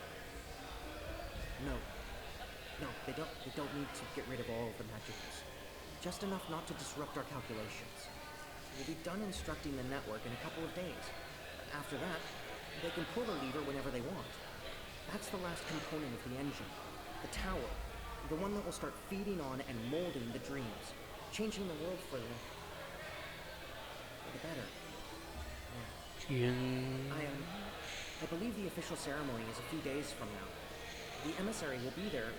[SPEAKER 9] No, they don't need to get rid of all of the magicals. Just enough not to disrupt our calculations. We'll be done instructing the network in a couple of days. After that, they can pull the lever whenever they want. That's the last component of the engine. The tower. The one that will start feeding on and molding the dreams. Changing the world for the better. Yeah. I believe the official ceremony is a few days from now. The emissary will be there,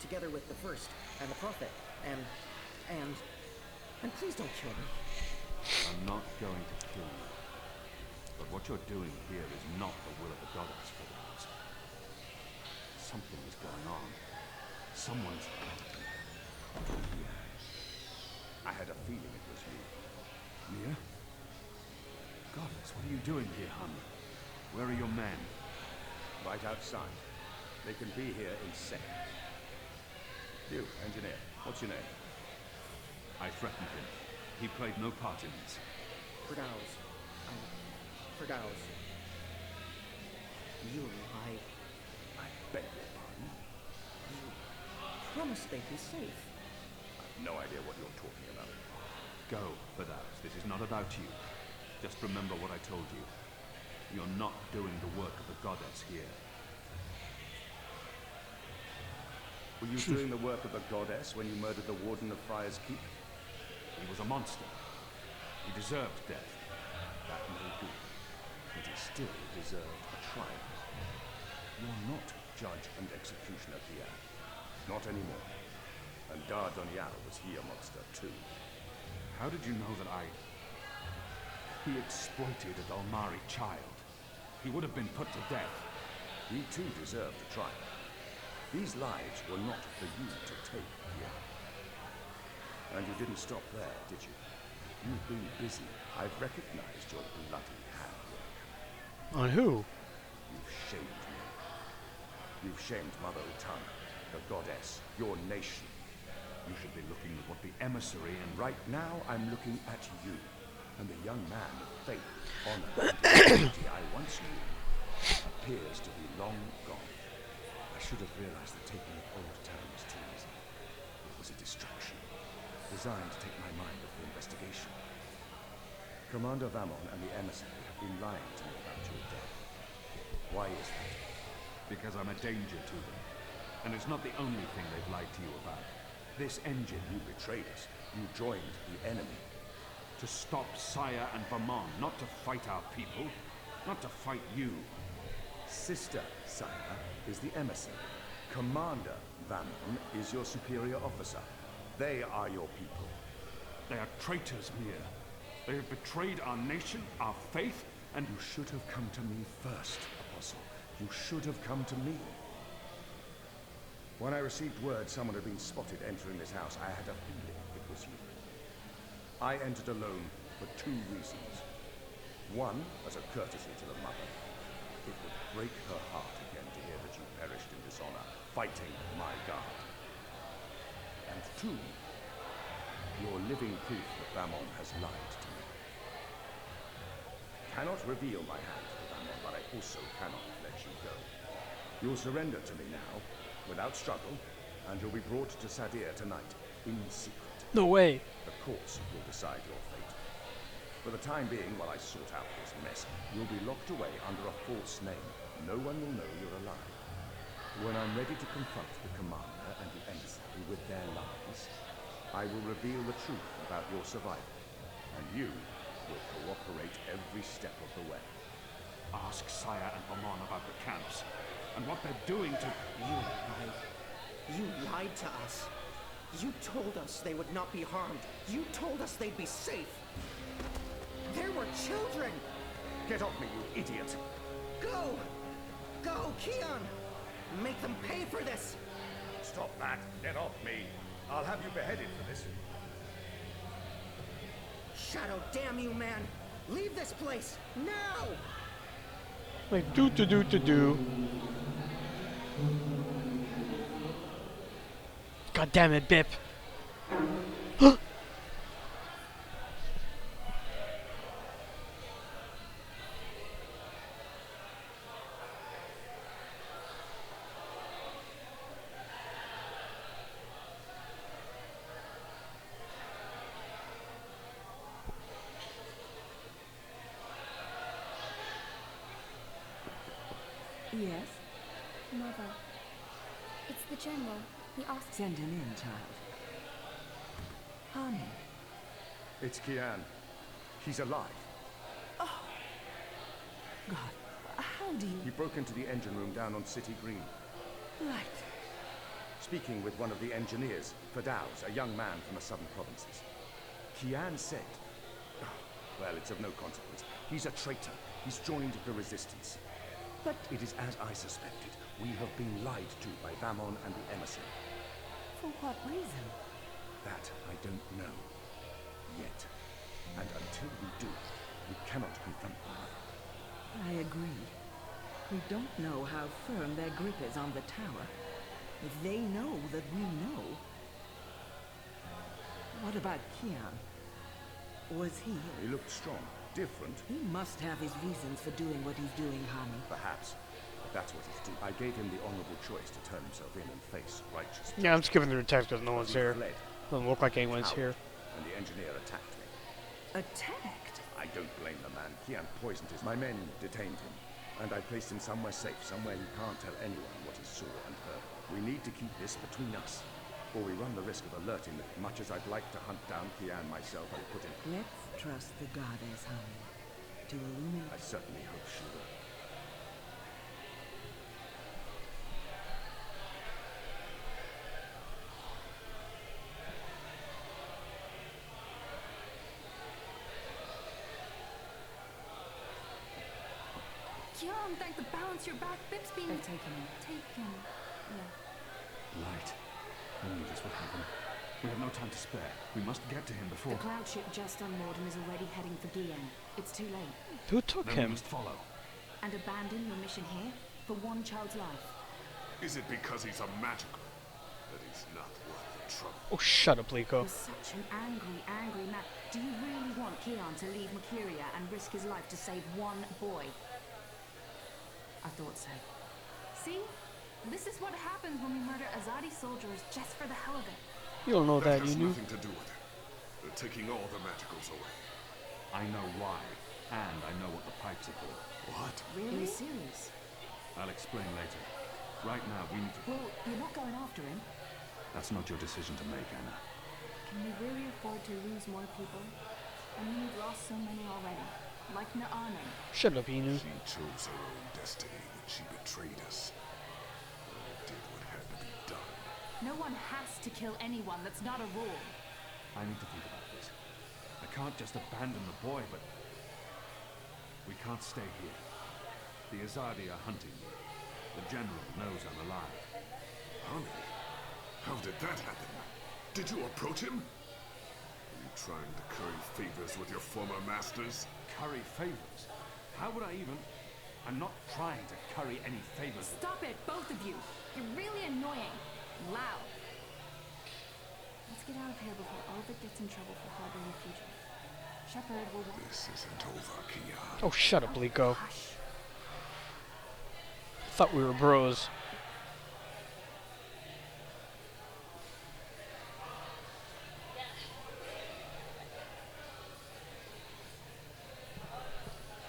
[SPEAKER 9] together with the First and the Prophet, and please don't kill me.
[SPEAKER 2] I'm not going to kill you. But what you're doing here is not the will of the goddess, Fidesz. Something is going on. Someone's...
[SPEAKER 3] I had a feeling it was you.
[SPEAKER 2] Mia? Goddess, what are you doing here, hon? Where are your men?
[SPEAKER 3] Right outside. They can be here in seconds. You, engineer, what's your name?
[SPEAKER 2] I threatened him. He played no part in this.
[SPEAKER 9] Fidesz. Fidesz. You lie.
[SPEAKER 3] I beg your pardon?
[SPEAKER 9] You promised they'd be safe.
[SPEAKER 3] I've no idea what you're talking about.
[SPEAKER 2] Go, Fidesz. This is not about you. Just remember what I told you. You're not doing the work of the goddess here.
[SPEAKER 3] Were you doing the work of the goddess when you murdered the warden of Friar's Keep?
[SPEAKER 2] He was a monster. He deserved death.
[SPEAKER 3] That may be. But he still deserved a trial. You're not judge and executioner here. Not anymore. And Dardonial was he a monster too.
[SPEAKER 2] How did you know that I... He exploited a Dalmari child. He would have been put to death.
[SPEAKER 3] He too deserved a trial. These lives were not for you to take here. And you didn't stop there, did you? You've been busy. I've recognized your bloody handwork.
[SPEAKER 1] On who?
[SPEAKER 3] You've shamed me. You've shamed Mother Utana, the goddess, your nation.
[SPEAKER 2] You should be looking at what the emissary and...
[SPEAKER 3] Right now, I'm looking at you, and the young man of faith, honor, and integrity I once knew appears to be long gone. I should have realized that taking the old town was too easy. It was a distraction, designed to take my mind off the investigation. Commander Vamon and the emissary have been lying to me about your death. Why is that?
[SPEAKER 2] Because I'm a danger to them. And it's not the only thing they've lied to you about. This engine...
[SPEAKER 3] You betrayed us. You joined the enemy.
[SPEAKER 2] To stop Saya and Vermont, not to fight our people. Not to fight you.
[SPEAKER 3] Sister Saya is the emissary. Commander Vamon is your superior officer. They are your people.
[SPEAKER 2] They are traitors, Mir. They have betrayed our nation, our faith, and
[SPEAKER 3] You should have come to me first, Apostle. You should have come to me. When I received word someone had been spotted entering this house, I had a feeling it was you. I entered alone for two reasons. One, as a courtesy to the mother. It would break her heart again to hear that you perished in dishonor, fighting my God. And two, you're living proof that Vamon has lied to me. Cannot reveal my hand to Vamon, but I also cannot let you go. You'll surrender to me now, without struggle, and you'll be brought to Sadir tonight, in secret.
[SPEAKER 1] No way.
[SPEAKER 3] The courts will decide your fate. For the time being, while I sort out this mess, you'll be locked away under a false name. No one will know you're alive. When I'm ready to confront the commander and the emissary with their lies, I will reveal the truth about your survival, and you will cooperate every step of the way.
[SPEAKER 2] ask Saya and Amon about the camps and what they're doing to...
[SPEAKER 9] You lied to us. You told us they would not be harmed. You told us they'd be safe. There were children!
[SPEAKER 3] Get off me, you idiot!
[SPEAKER 9] Go! Go, Keon! Make them pay for this!
[SPEAKER 3] Stop that! Get off me! I'll have you beheaded for this.
[SPEAKER 9] Shadow, damn you, man! Leave this place, now!
[SPEAKER 1] Like, do. God damn it, Bip.
[SPEAKER 10] Yes?
[SPEAKER 8] Mother. It's the General. He asked...
[SPEAKER 10] Send him in, child. Honey.
[SPEAKER 3] It's Kian. He's alive.
[SPEAKER 10] God, how do you...
[SPEAKER 3] He broke into the engine room down on City Green.
[SPEAKER 10] Right.
[SPEAKER 3] Speaking with one of the engineers, Fadaus, a young man from the southern provinces. Kian said... Well, it's of no consequence. He's a traitor. He's joined the resistance.
[SPEAKER 10] But...
[SPEAKER 3] It is as I suspected. We have been lied to by Vamon and the emissary.
[SPEAKER 10] For what reason?
[SPEAKER 3] That I don't know. Yet. And until we do, we cannot confront them.
[SPEAKER 10] I agree. We don't know how firm their grip is on the tower. If they know that we know... What about Kian? Was he...
[SPEAKER 3] He looked strong, different.
[SPEAKER 10] He must have his reasons for doing what he's doing, honey.
[SPEAKER 3] Perhaps. But that's what he's doing. I gave him the honorable choice to turn himself in and face righteousness.
[SPEAKER 1] Yeah, I'm skipping through the text because no one's
[SPEAKER 3] He
[SPEAKER 1] here.
[SPEAKER 3] fled.
[SPEAKER 1] Doesn't look like anyone's here.
[SPEAKER 3] And the engineer attacked me.
[SPEAKER 10] Attacked?
[SPEAKER 3] I don't blame the man. Kian poisoned his... My men detained him. And I placed him somewhere safe, somewhere he can't tell anyone what he saw and heard. We need to keep this between us, or we run the risk of alerting that much as I'd like to hunt down Kian myself, I'll put him...
[SPEAKER 10] Let's trust the goddess, honey, to illuminate...
[SPEAKER 3] I certainly hope she will.
[SPEAKER 4] Kian, thank the balance you're back. Bip's been...
[SPEAKER 10] They've taken him.
[SPEAKER 4] Taken. Yeah.
[SPEAKER 2] Light. I knew this would happen. We have no time to spare. We must get to him before...
[SPEAKER 4] The cloud ship just unmoored and is already heading for Gien. It's too late.
[SPEAKER 1] Who took
[SPEAKER 2] Then we
[SPEAKER 1] him?
[SPEAKER 2] must follow.
[SPEAKER 4] And abandon your mission here for one child's life.
[SPEAKER 5] Is it because he's a magical that he's not worth the trouble?
[SPEAKER 1] Oh, shut up, Liko.
[SPEAKER 4] You're such an angry man. Do you really want Kian to leave Mercuria and risk his life to save one boy? I thought so. See? This is what happens when we murder Azadi soldiers just for the hell of it.
[SPEAKER 1] You don't know that,
[SPEAKER 5] has
[SPEAKER 1] you knew.
[SPEAKER 5] nothing to do with it. They're taking all the magicals away.
[SPEAKER 2] I know why, and I know what the pipes are for.
[SPEAKER 5] What?
[SPEAKER 4] Are
[SPEAKER 10] Really?
[SPEAKER 4] you serious?
[SPEAKER 2] I'll explain later. Right now, we need to...
[SPEAKER 4] Well, you're not going after him.
[SPEAKER 2] That's not your decision to make, Anna.
[SPEAKER 4] Can we really afford to lose more people? I mean, we've lost so many already. like Naane.
[SPEAKER 1] Shut up, Inu.
[SPEAKER 5] She chose her own destiny when she betrayed us. Or did what had to be done.
[SPEAKER 4] No one has to kill anyone. That's not a rule.
[SPEAKER 2] I need to think about this. I can't just abandon the boy, but... we can't stay here. The Azadi are hunting me. The General knows I'm alive.
[SPEAKER 5] Honey, how did that happen? Did you approach him? Are you trying to curry favors with your former masters?
[SPEAKER 2] Curry favors? How would I even... I'm not trying to curry any favors.
[SPEAKER 4] Stop it, both of you. You're really annoying. Loud. Let's get out of here before Oliver gets in trouble for harboring a fugitive. Shepard will want...
[SPEAKER 5] This isn't over, Kia.
[SPEAKER 1] Oh, shut up, Liko.
[SPEAKER 4] Hush.
[SPEAKER 1] Thought we were bros.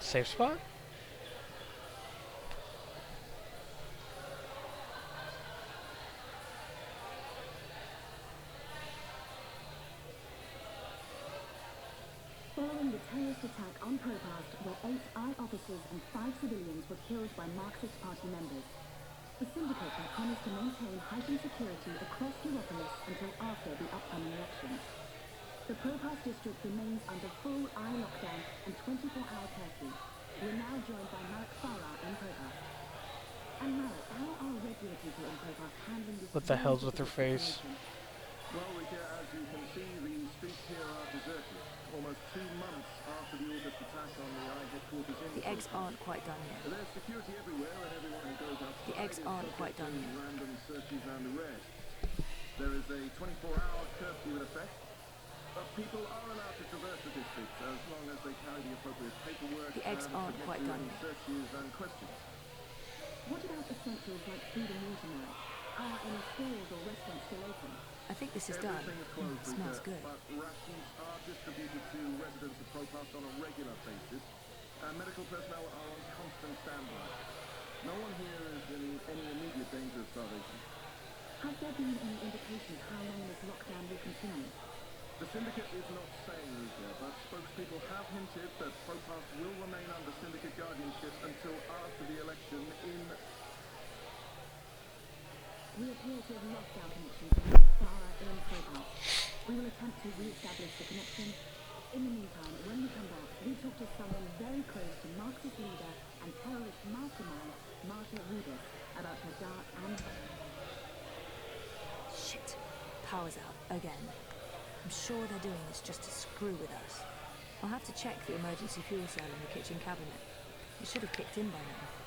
[SPEAKER 1] Safe spot?
[SPEAKER 8] Following the terrorist attack on Propast, where 8 I officers and 5 civilians were killed by Marxist Party members, the Syndicate had promised to maintain heightened security across Europolis until after the upcoming elections. The Propast district remains under full eye lockdown and 24-hour curfew. We're now joined by Marek Farah in Propast. And Marek, how are regular people in Propast handling this?
[SPEAKER 1] What the hell's with her face?
[SPEAKER 7] Well, Rika, as you can see, the streets here are deserted. Almost 2 months after the August attack on the I headquarters in
[SPEAKER 11] The eggs aren't quite done yet.
[SPEAKER 7] There's security everywhere, and everyone who goes out
[SPEAKER 11] The eggs aren't quite done yet.
[SPEAKER 7] random searches and arrests. There is a 24-hour curfew in effect. But people are allowed to traverse the district as long as they carry the appropriate paperwork.
[SPEAKER 11] The eggs
[SPEAKER 7] and
[SPEAKER 11] aren't
[SPEAKER 7] submit
[SPEAKER 11] quite
[SPEAKER 7] to
[SPEAKER 11] done
[SPEAKER 7] any
[SPEAKER 11] yet.
[SPEAKER 7] searches and questions.
[SPEAKER 8] What about essentials like food and water, Marek? Are any stores or restaurants still open?
[SPEAKER 11] I think this is done.
[SPEAKER 7] Everything is closed,
[SPEAKER 11] Smells
[SPEAKER 7] Rika,
[SPEAKER 11] good.
[SPEAKER 7] but rations are distributed to residents of Propast on a regular basis, and medical personnel are on constant standby. No one here is in any immediate danger of starvation.
[SPEAKER 8] Has there been any indication of how long this lockdown will continue?
[SPEAKER 7] The Syndicate is not saying, Rika, but spokespeople have hinted that Propast will remain under Syndicate guardianship until after the election in...
[SPEAKER 8] We appear to have lost our connection to Marek Farah in Propast. We will attempt to re-establish the connection. In the meantime, when we come back, we talk to someone very close to Marxist leader and terrorist mastermind, Marta Rubis, about her dark and...
[SPEAKER 11] Shit. Power's out. Again. I'm sure they're doing this just to screw with us. I'll have to check the emergency fuel cell in the kitchen cabinet. It should have kicked in by now.